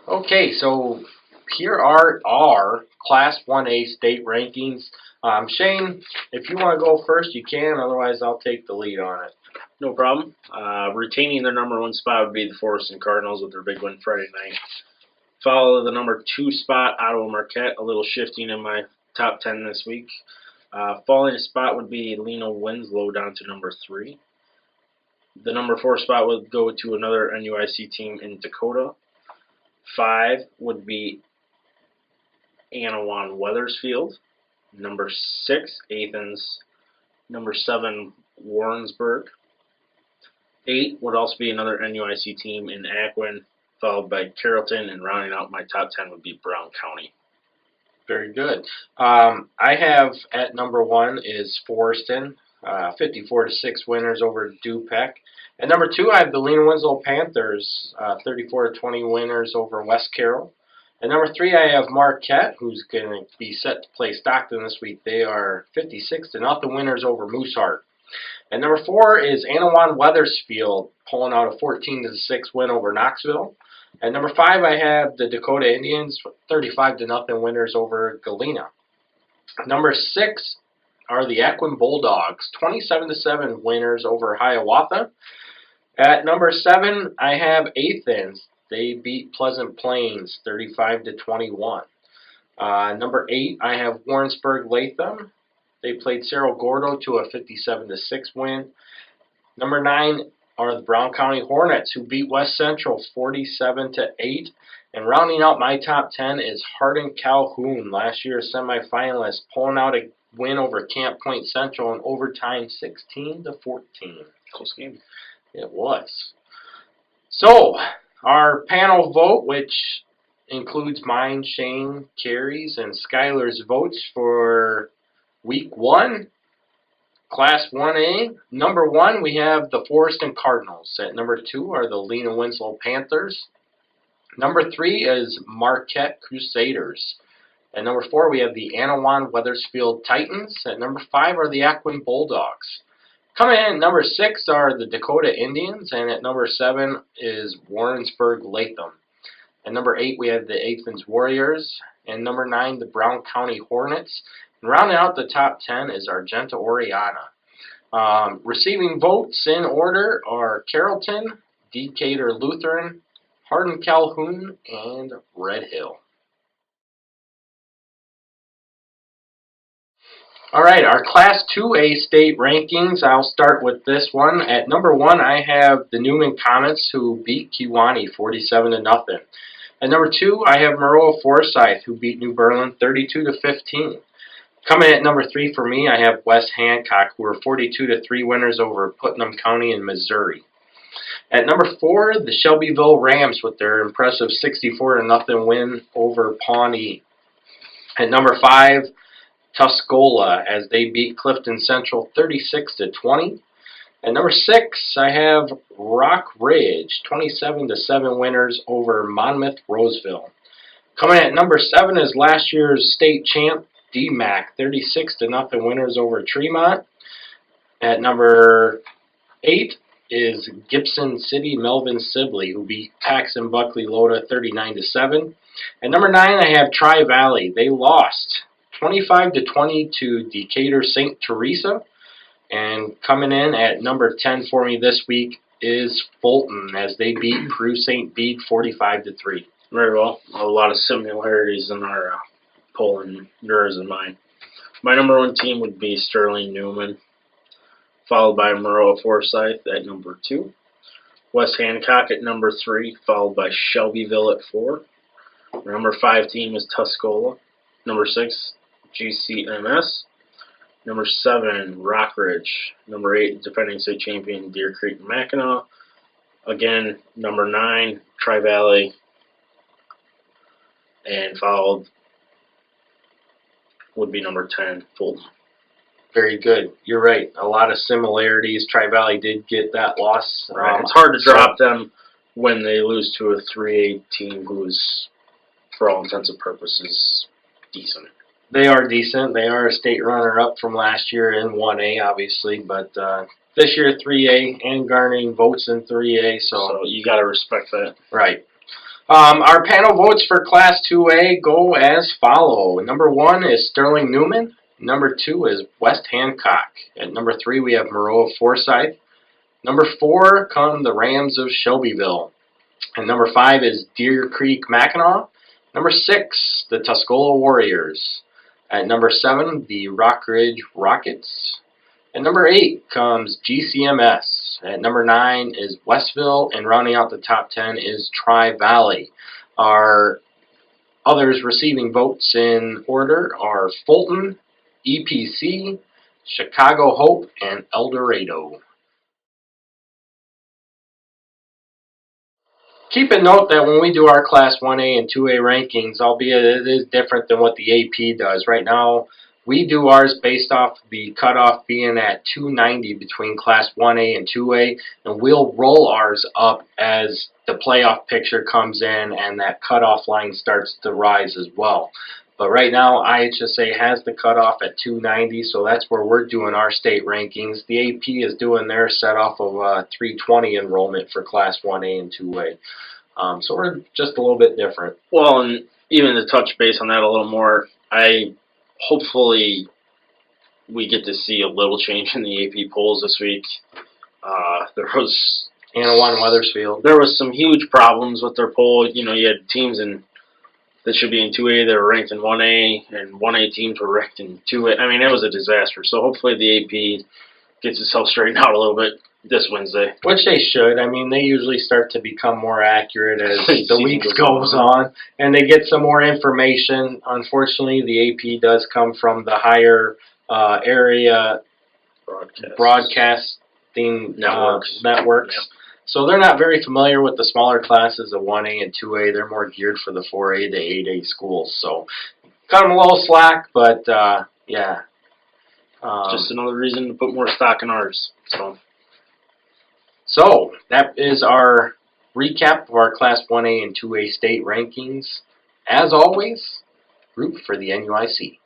Okay, so here are our Class 1A state rankings. Shane, if you want to go first, you can. Otherwise, I'll take the lead on it. No problem. Retaining their number 1 spot would be the Forest Cardinals with their big win Friday night. Follow the number 2 spot, Ottawa Marquette, a little shifting in my top 10 this week. Falling spot would be Leno Winslow down to number 3. The number 4 spot would go to another NUIC team in Dakota. 5 would be Anawan Wethersfield. Number 6, Athens. Number 7, Warrensburg. 8 would also be another NUIC team in Akwin, followed by Carrollton, and rounding out my top 10 would be Brown County. Very good. I have at number 1 is Foreston, 54-6 winners over Dupec. At number 2, I have the Lena Winslow Panthers, 34-20 winners over West Carroll. At number 3, I have Marquette, who's going to be set to play Stockton this week. They are 56-0 winners over Mooseheart. At number 4 is Anawan Wethersfield, pulling out a 14-6 win over Knoxville. At number 5, I have the Dakota Indians, 35-0 winners over Galena. Number 6 are the Akwin Bulldogs, 27-7 winners over Hiawatha. At number 7, I have Athens. They beat Pleasant Plains, 35-21. Number 8, I have Warrensburg Latham. They played Cerro Gordo to a 57-6 win. Number 9 are the Brown County Hornets, who beat West Central 47-8. And rounding out my top 10 is Hardin Calhoun, last year's semifinalist, pulling out a win over Camp Point Central in overtime 16-14. Close game. It was. So, our panel vote, which includes mine, Shane, Carrie's, and Skylar's votes for Week 1, Class 1A. Number 1, we have the Forreston Cardinals. At number 2 are the Lena Winslow Panthers. Number 3 is Marquette Crusaders. At number 4, we have the Anawan Wethersfield Titans. At number 5 are the Akwin Bulldogs. Coming in at number 6 are the Dakota Indians, and at number 7 is Warrensburg Latham. At number 8, we have the Athens Warriors, and number 9, the Brown County Hornets. And rounding out the top 10 is Argenta Oriana. Receiving votes in order are Carrollton, Decatur Lutheran, Hardin Calhoun, and Red Hill. All right, our Class 2A state rankings. I'll start with this one. At number 1, I have the Newman Comets, who beat Kewanee 47-0. At number 2, I have Maroa Forsyth, who beat New Berlin 32-15. Coming at number 3 for me, I have West Hancock, who are 42-3 winners over Putnam County in Missouri. At number 4, the Shelbyville Rams with their impressive 64-0 win over Pawnee. At number 5, Tuscola, as they beat Clifton Central 36-20. At number 6, I have Rock Ridge, 27-7 winners over Monmouth Roseville. Coming at number 7 is last year's state champ, DMAC, 36-0 winners over Tremont. At number 8 is Gibson City Melvin Sibley, who beat Paxton Buckley Loda 39-7. At number 9, I have Tri-Valley. They lost 25-20 to Decatur St. Teresa. And coming in at number 10 for me this week is Fulton, as they beat Peru St. Bede 45-3. Very well. A lot of similarities in our poll and yours and mine. My number 1 team would be Sterling Newman, followed by Maroa Forsyth at number 2. West Hancock at number 3, followed by Shelbyville at 4. Our number 5 team is Tuscola. Number 6, GCMS. Number 7, Rock Ridge. Number 8, defending state champion Deer Creek Mackinac. Again, number 9, Tri-Valley. And followed would be number 10, Fulton. Very good. You're right. A lot of similarities. Tri-Valley did get that loss. Right. It's hard to drop them when they lose to a 3A team who's, for all intents and purposes, decent. They are decent. They are a state runner-up from last year in 1A, obviously, but this year 3A and garnering votes in 3A, so you got to respect that. Right. Our panel votes for Class 2A go as follow. Number 1 is Sterling Newman. Number 2 is West Hancock. At number 3 we have Moreau of Forsyth. Number 4 come the Rams of Shelbyville. And number 5 is Deer Creek Mackinac. Number 6, the Tuscola Warriors. At number 7, the Rock Ridge Rockets. At number 8 comes GCMS. At number 9 is Westville, and rounding out the top 10 is Tri-Valley. Our others receiving votes in order are Fulton, EPC, Chicago Hope, and El Dorado. Keep in note that when we do our Class 1A and 2A rankings, albeit it is different than what the AP does. Right now, we do ours based off the cutoff being at 290 between Class 1A and 2A, and we'll roll ours up as the playoff picture comes in and that cutoff line starts to rise as well. But right now, IHSA has the cutoff at 290, so that's where we're doing our state rankings. The AP is doing their set off of 320 enrollment for Class 1A and 2A. So we're just a little bit different. Well, and even to touch base on that a little more, hopefully we get to see a little change in the AP polls this week. There was Anawan Weathersfield. There was some huge problems with their poll. You know, you had teams that should be in 2A that were ranked in 1A, and 1A teams were ranked in 2A. I mean, it was a disaster. So hopefully the AP gets itself straightened out a little bit this Wednesday. Which they should. I mean, they usually start to become more accurate as the week goes on, and they get some more information. Unfortunately, the AP does come from the higher area broadcasting networks. Yep. So they're not very familiar with the smaller classes of 1A and 2A. They're more geared for the 4A to 8A schools. So cut them a little slack, but yeah. Just another reason to put more stock in ours. So that is our recap of our Class 1A and 2A state rankings. As always, root for the NUIC.